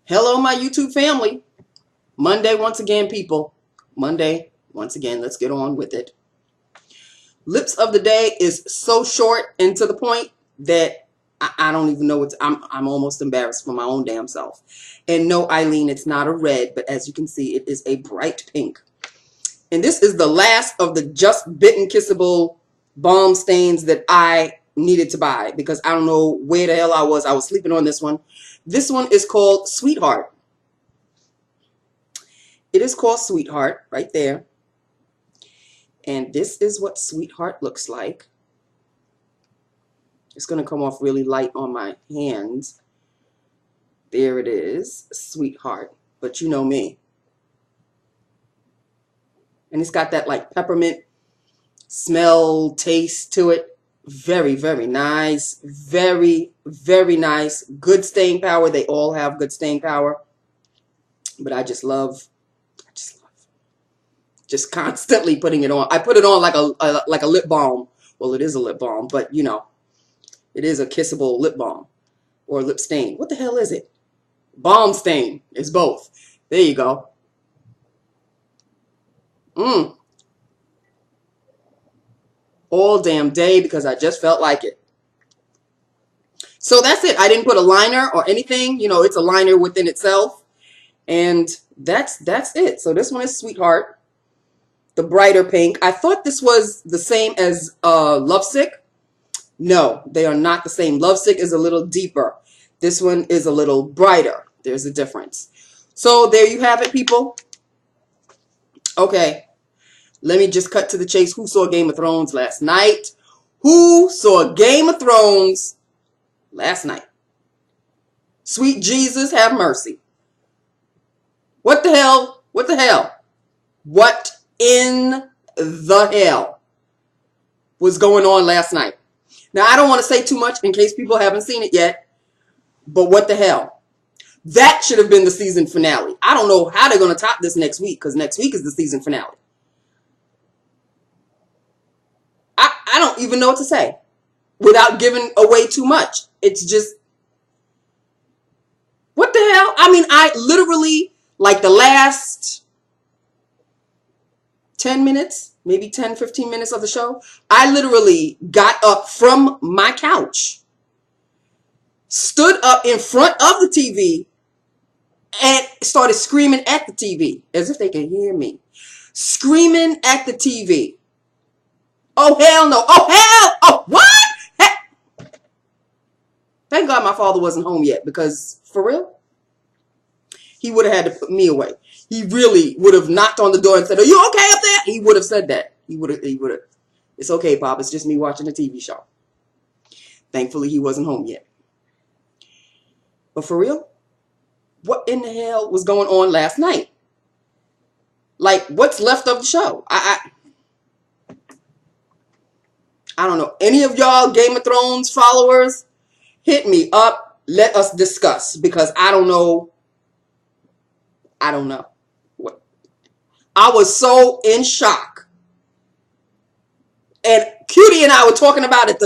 Hello, my YouTube family. Monday once again, people. Monday once again. Let's get on with it. Lips of the day is so short and to the point that I don't even know what's. I'm almost embarrassed for my own damn self. And no, Eileen, it's not a red, but as you can see, it is a bright pink. And this is the last of the Just Bitten Kissable Balm stains that I needed to buy because I don't know where the hell I was. I was sleeping on this one. This one is called Sweetheart. It is called Sweetheart right there. And this is what Sweetheart looks like. It's going to come off really light on my hands. There it is, Sweetheart. But you know me. And it's got that like peppermint smell, taste to it. Very, very nice. Very, very nice. Good staying power. They all have good staying power. But I just love just constantly putting it on. I put it on like a lip balm. Well, it is a lip balm, but you know, it is a kissable lip balm or lip stain. What the hell is it? Balm stain. It's both. There you go. All damn day because I just felt like it. So that's it. I didn't put a liner or anything. You know, it's a liner within itself. And that's it. So this one is Sweetheart. The brighter pink. I thought this was the same as Lovesick. No, they are not the same. Lovesick is a little deeper. This one is a little brighter. There's a difference. So there you have it, people. Okay. Let me just cut to the chase. Who saw Game of Thrones last night? Who saw Game of Thrones last night? Sweet Jesus, have mercy. What the hell? What the hell? What in the hell was going on last night? Now, I don't want to say too much in case people haven't seen it yet, but what the hell? That should have been the season finale. I don't know how they're going to top this next week because next week is the season finale. I don't even know what to say without giving away too much. It's just, what the hell? I mean, I literally, like the last 10 minutes, maybe 10, 15 minutes of the show, I literally got up from my couch, stood up in front of the TV, and started screaming at the TV as if they can hear me. Screaming at the TV. Oh, hell no. Oh, hell. Oh, what? Heck. Thank God my father wasn't home yet because, for real, he would have had to put me away. He really would have knocked on the door and said, "Are you okay up there?" He would have said that. He would have. It's okay, Pop. It's just me watching a TV show. Thankfully, he wasn't home yet. But for real, what in the hell was going on last night? Like, what's left of the show? I don't know. Any of y'all Game of Thrones followers, hit me up. Let us discuss because I don't know. I don't know. What? I was so in shock. And Cutie and I were talking about it.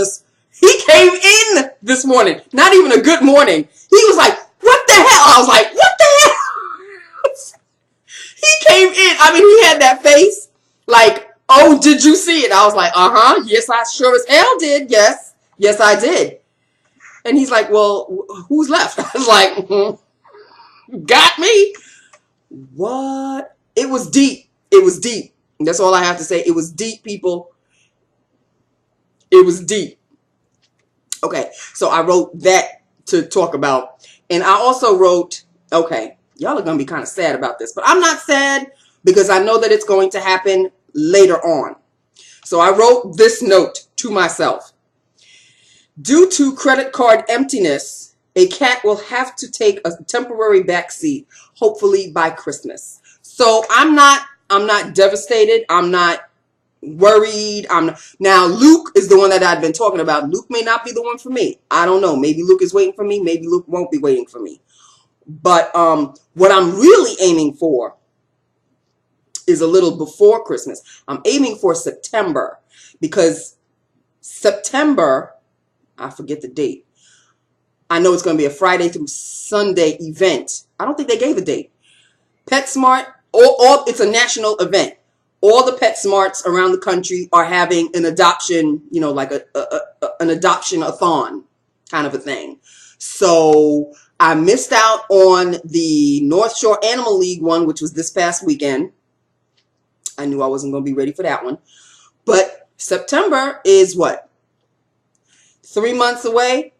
He came in this morning. Not even a good morning. He was like, "What the hell?" I was like, "What the hell?" He came in. I mean, he had that face like, "Oh, did you see it?" I was like, "Uh-huh. Yes, I sure as hell did. Yes. Yes, I did." And he's like, "Well, who's left?" I was like, "Got me." What? It was deep. It was deep. That's all I have to say. It was deep, people. It was deep. Okay, so I wrote that to talk about. And I also wrote, okay, y'all are going to be kind of sad about this, but I'm not sad because I know that it's going to happen later on. So I wrote this note to myself. Due to credit card emptiness, a cat will have to take a temporary backseat, hopefully by Christmas. So I'm not devastated. I'm not worried. Now Luke is the one that I've been talking about. Luke may not be the one for me. I don't know. Maybe Luke is waiting for me. Maybe Luke won't be waiting for me. But what I'm really aiming for is a little before Christmas. I'm aiming for September because September, I forget the date, I know it's going to be a Friday through Sunday event. I don't think they gave a date. PetSmart, it's a national event. All the PetSmarts around the country are having an adoption, you know, like an adoption-a-thon kind of a thing. So I missed out on the North Shore Animal League one, which was this past weekend. I knew I wasn't going to be ready for that one. But September is what? 3 months away?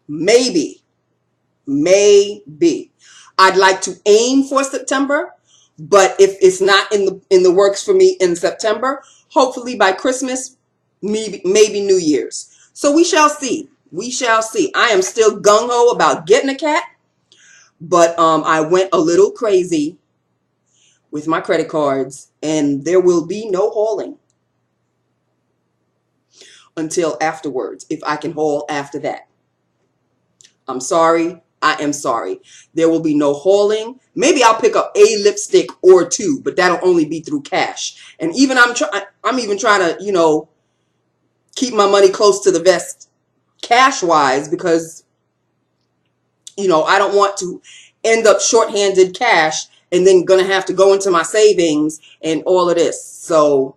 Maybe. Maybe. I'd like to aim for September, but if it's not in the works for me in September, hopefully by Christmas, maybe New Year's. So we shall see. We shall see. I am still gung-ho about getting a cat, but I went a little crazy with my credit cards, and there will be no hauling until afterwards, if I can haul after that. I'm sorry. I am sorry. There will be no hauling. Maybe I'll pick up a lipstick or two, but that'll only be through cash. And even I'm even trying to, you know, keep my money close to the vest cash-wise, because, you know, I don't want to end up shorthanded cash and then gonna have to go into my savings and all of this. So,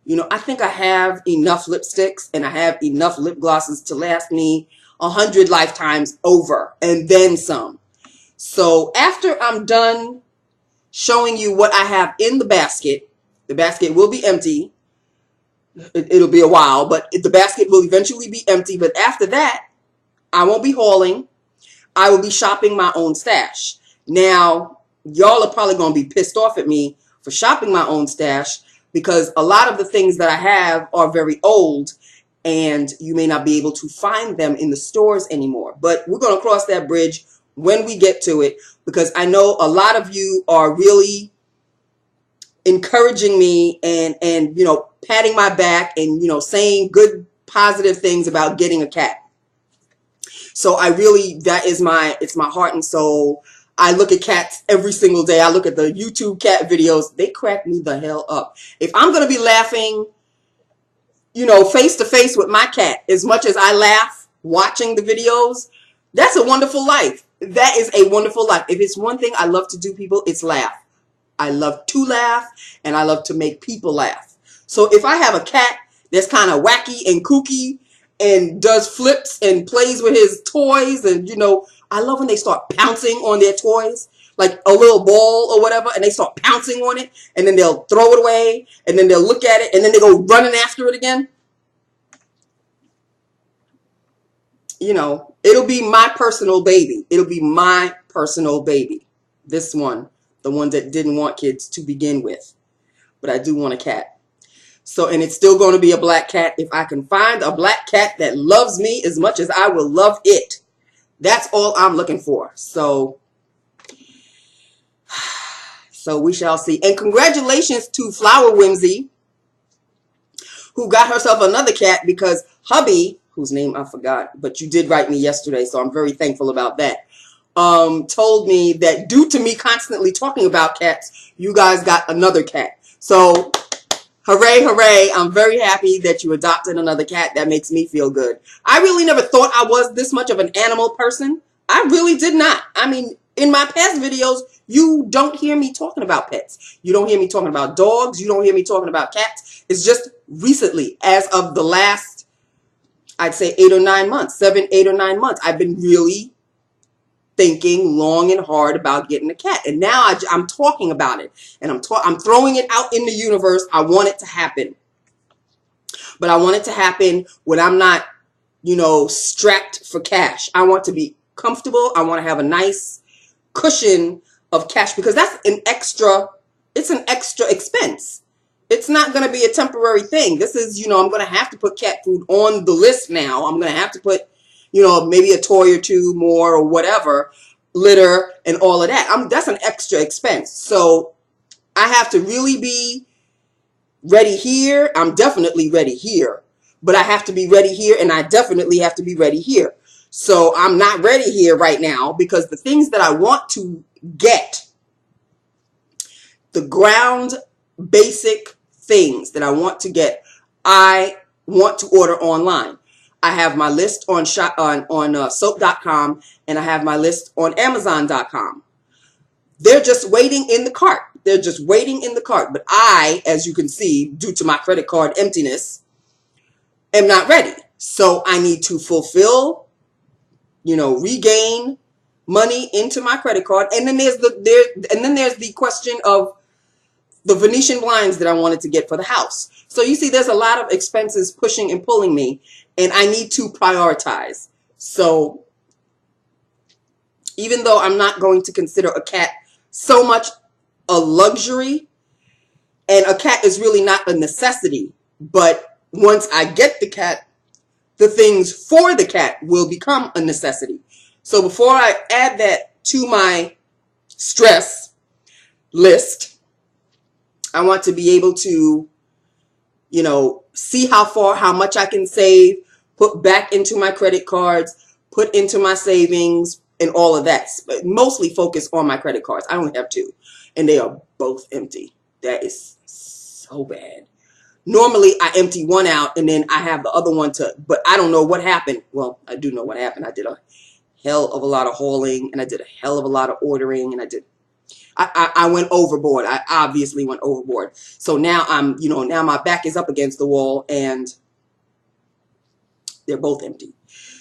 you know, I think I have enough lipsticks and I have enough lip glosses to last me 100 lifetimes over and then some. So after I'm done showing you what I have in the basket will be empty. It'll be a while, but the basket will eventually be empty. But after that, I won't be hauling. I will be shopping my own stash. Now, y'all are probably going to be pissed off at me for shopping my own stash, because a lot of the things that I have are very old and you may not be able to find them in the stores anymore. But we're going to cross that bridge when we get to it, because I know a lot of you are really encouraging me and you know, patting my back and, you know, saying good positive things about getting a cat. So I really, it's my heart and soul. I look at cats every single day. I look at the YouTube cat videos. They crack me the hell up. If I'm going to be laughing, you know, face to face with my cat as much as I laugh watching the videos, that's a wonderful life. That is a wonderful life. If it's one thing I love to do, people, it's laugh. I love to laugh and I love to make people laugh. So if I have a cat that's kind of wacky and kooky and does flips and plays with his toys, and, you know, I love when they start pouncing on their toys, like a little ball or whatever, and they start pouncing on it, and then they'll throw it away, and then they'll look at it, and then they go running after it again. You know, it'll be my personal baby. It'll be my personal baby. This one, the one that didn't want kids to begin with. But I do want a cat. So, and it's still going to be a black cat. If I can find a black cat that loves me as much as I will love it, that's all I'm looking for. So we shall see. And congratulations to Flower Whimsy, who got herself another cat, because hubby, whose name I forgot, but you did write me yesterday, so I'm very thankful about that, told me that due to me constantly talking about cats, you guys got another cat. So hooray, hooray. I'm very happy that you adopted another cat. That makes me feel good. I really never thought I was this much of an animal person. I really did not. I mean, in my past videos, you don't hear me talking about pets. You don't hear me talking about dogs. You don't hear me talking about cats. It's just recently, as of the last, I'd say 8 or 9 months, 7, 8 or 9 months, I've been really thinking long and hard about getting a cat. And now I'm talking about it, and I'm throwing it out in the universe. I want it to happen. But I want it to happen when I'm not, you know, strapped for cash. I want to be comfortable. I want to have a nice cushion of cash, because that's it's an extra expense. It's not going to be a temporary thing. This is, you know, I'm going to have to put cat food on the list now. I'm going to have to put, you know, maybe a toy or two more or whatever, litter and all of that. That's an extra expense. So I have to really be ready here. I'm definitely ready here, but I have to be ready here, and I definitely have to be ready here. So I'm not ready here right now, because the things that I want to get, the ground basic things that I want to get, I want to order online. I have my list on soap.com, and I have my list on Amazon.com. They're just waiting in the cart. They're just waiting in the cart. But I, as you can see, due to my credit card emptiness, am not ready. So I need to fulfill, regain money into my credit card. And then there's the question of the Venetian blinds that I wanted to get for the house. So you see, there's a lot of expenses pushing and pulling me, and I need to prioritize. So even though I'm not going to consider a cat so much a luxury, and a cat is really not a necessity, but once I get the cat, the things for the cat will become a necessity. So before I add that to my stress list, I want to be able to, see how much I can save, put back into my credit cards, put into my savings, and all of that. But mostly focus on my credit cards. I only have 2, and they are both empty. That is so bad. Normally, I empty one out, and then I have the other one but I don't know what happened. Well, I do know what happened. I did a hell of a lot of hauling, and I did a hell of a lot of ordering, and I went overboard. I obviously went overboard. So now now my back is up against the wall, and they're both empty.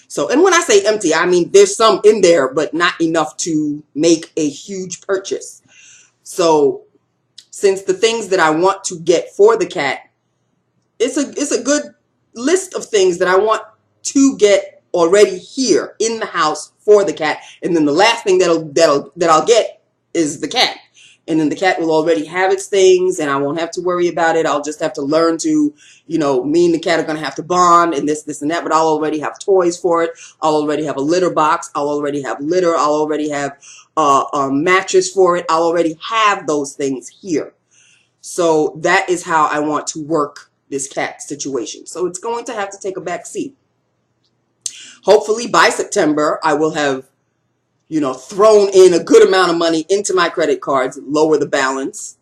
So, and when I say empty, I mean there's some in there, but not enough to make a huge purchase. So since the things that I want to get for the cat, it's a good list of things that I want to get already here in the house for the cat. And then the last thing that I'll get is the cat. And then the cat will already have its things, and I won't have to worry about it. I'll just have to learn to, me and the cat are going to have to bond and this and that, but I'll already have toys for it. I'll already have a litter box. I'll already have litter. I'll already have a mattress for it. I'll already have those things here. So that is how I want to work this cat situation. So it's going to have to take a back seat. Hopefully by September, I will have, thrown in a good amount of money into my credit cards, lower the balance.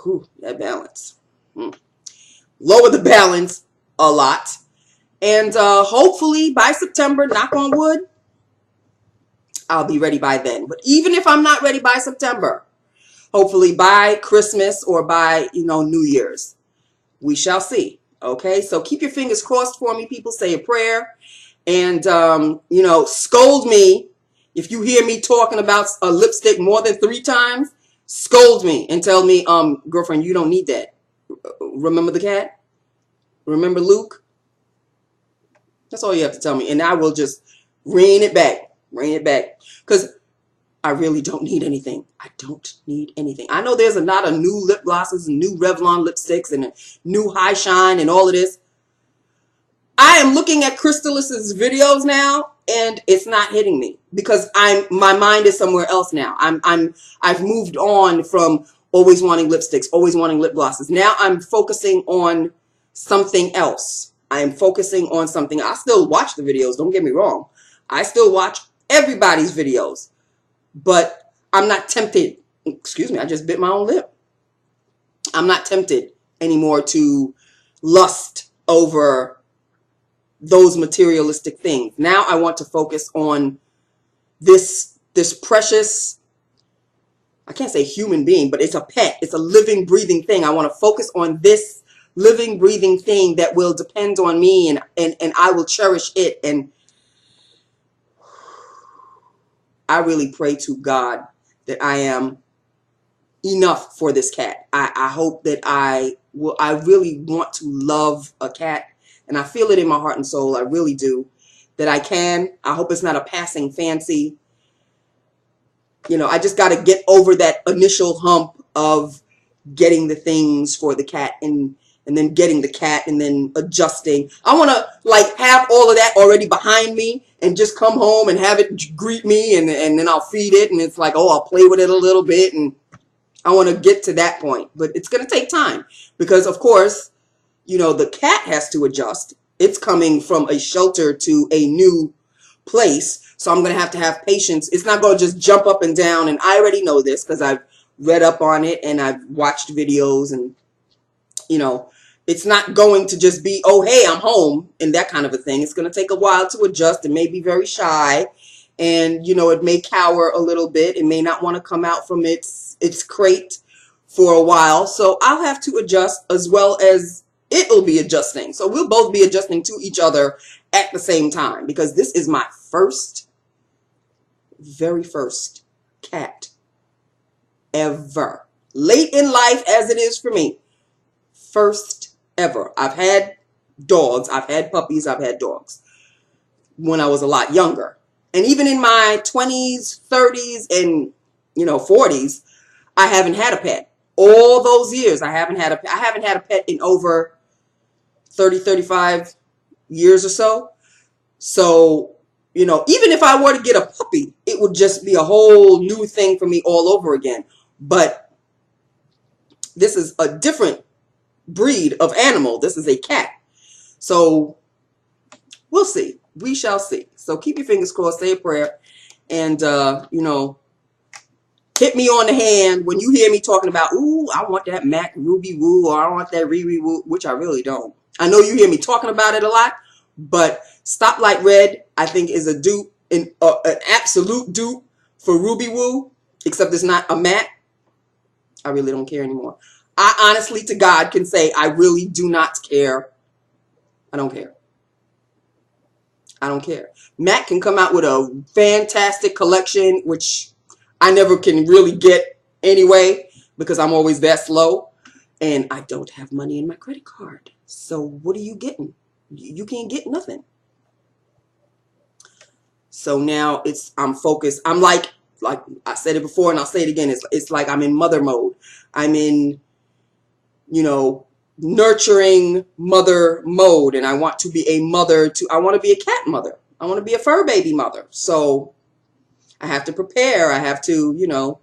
Whew, that balance. Lower the balance a lot. And hopefully by September, knock on wood, I'll be ready by then. But even if I'm not ready by September, hopefully by Christmas or by, New Year's, we shall see. Okay, so keep your fingers crossed for me, people. Say a prayer. And, scold me. If you hear me talking about a lipstick more than 3 times, scold me and tell me, girlfriend, you don't need that. Remember the cat? Remember Luke? That's all you have to tell me. And I will just rein it back. Rein it back. Because I really don't need anything. I don't need anything. I know there's a lot of new lip glosses and new Revlon lipsticks and a new High Shine and all of this. I am looking at Crystalis's videos now, and it's not hitting me because my mind is somewhere else now. I've moved on from always wanting lipsticks, always wanting lip glosses. Now I'm focusing on something else. I am focusing on something. I still watch the videos. Don't get me wrong. I still watch everybody's videos, but I'm not tempted. Excuse me. I just bit my own lip. I'm not tempted anymore to lust over those materialistic things. Now I want to focus on this precious, I can't say human being, but it's a pet. It's a living, breathing thing. I want to focus on this living, breathing thing that will depend on me, and I will cherish it. And I really pray to God that I am enough for this cat. I hope that I really want to love a cat. And I feel it in my heart and soul. I really do. That I can. I hope it's not a passing fancy. I just got to get over that initial hump of getting the things for the cat and then getting the cat and then adjusting. I want to have all of that already behind me and just come home and have it greet me and then I'll feed it and it's like, oh, I'll play with it a little bit, and I want to get to that point. But it's going to take time because, of course, the cat has to adjust. It's coming from a shelter to a new place. So I'm going to have patience. It's not going to just jump up and down. And I already know this because I've read up on it and I've watched videos and, It's not going to just be, oh, hey, I'm home and that kind of a thing. It's going to take a while to adjust. It may be very shy, and, you know, it may cower a little bit. It may not want to come out from its crate for a while. So I'll have to adjust as well as it'll be adjusting. So we'll both be adjusting to each other at the same time, because this is my very first cat ever. Late in life as it is for me. First ever. I've had dogs. I've had puppies. I've had dogs when I was a lot younger. And even in my 20s, 30s, and, you know, 40s, I haven't had a pet. All those years, I haven't had a pet in over 30, 35 years or so. So, you know, even if I were to get a puppy, it would just be a whole new thing for me all over again. But this is a different breed of animal. This is a cat. So we'll see. We shall see. So keep your fingers crossed, say a prayer, and, you know, hit me on the hand when you hear me talking about, ooh, I want that MAC Ruby Woo, or I want that Riri Woo, which I really don't. I know you hear me talking about it a lot, but Stoplight Red, I think, is a dupe, an absolute dupe for Ruby Woo, except it's not a matte. I really don't care anymore. I honestly to God can say I really do not care. I don't care. I don't care. MAC can come out with a fantastic collection, which I never can really get anyway, because I'm always that slow. And I don't have money in my credit card. So what are you getting? You can't get nothing. So now I'm focused. I'm like I said it before and I'll say it again. It's like I'm in mother mode. I'm in, you know, nurturing mother mode, and I want to be a mother I want to be a cat mother. I want to be a fur baby mother. So I have to prepare. I have to, you know,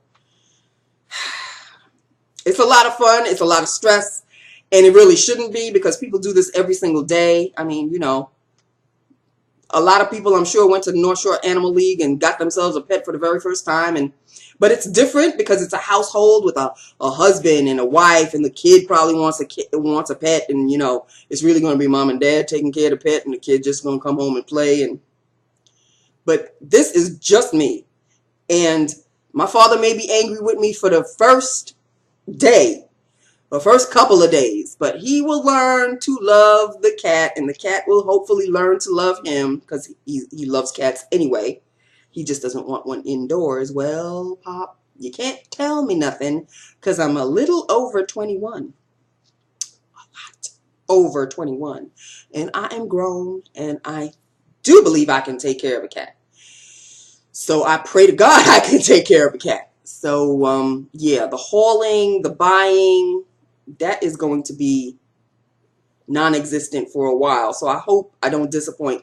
it's a lot of fun. It's a lot of stress, and it really shouldn't be, because people do this every single day. I mean, you know, a lot of people, I'm sure, went to the North Shore Animal League and got themselves a pet for the very first time. But it's different because it's a household with a husband and a wife, and the kid probably wants a pet, and, you know, it's really going to be mom and dad taking care of the pet, and the kid just going to come home and play. But this is just me. And my father may be angry with me for the first day, the first couple of days, but he will learn to love the cat, and the cat will hopefully learn to love him, because he loves cats anyway. He just doesn't want one indoors. Well, Pop, you can't tell me nothing, because I'm a little over 21. A lot over 21. And I am grown, and I do believe I can take care of a cat. So I pray to God I can take care of a cat. So, yeah, the hauling, the buying, that is going to be non-existent for a while. So I hope I don't disappoint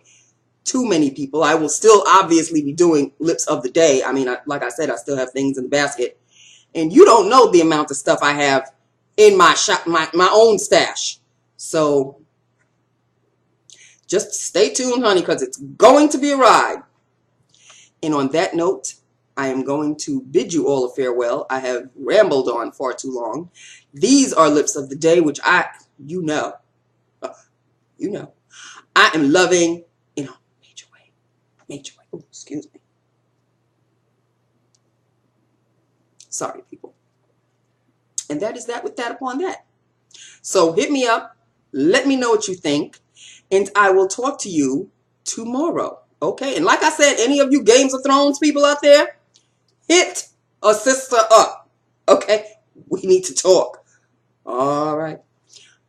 too many people. I will still obviously be doing lips of the day. I mean, like I said, I still have things in the basket. And you don't know the amount of stuff I have in my shop, my own stash. So just stay tuned, honey, because it's going to be a ride. And on that note, I am going to bid you all a farewell. I have rambled on far too long. These are lips of the day, which you know, I am loving in a major way. Oh, excuse me. Sorry, people. And that is that with that upon that. So hit me up. Let me know what you think. And I will talk to you tomorrow. Okay? And like I said, any of you Games of Thrones people out there, hit a sister up. Okay? We need to talk. All right.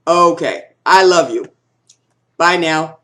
Okay. I love you. Bye now.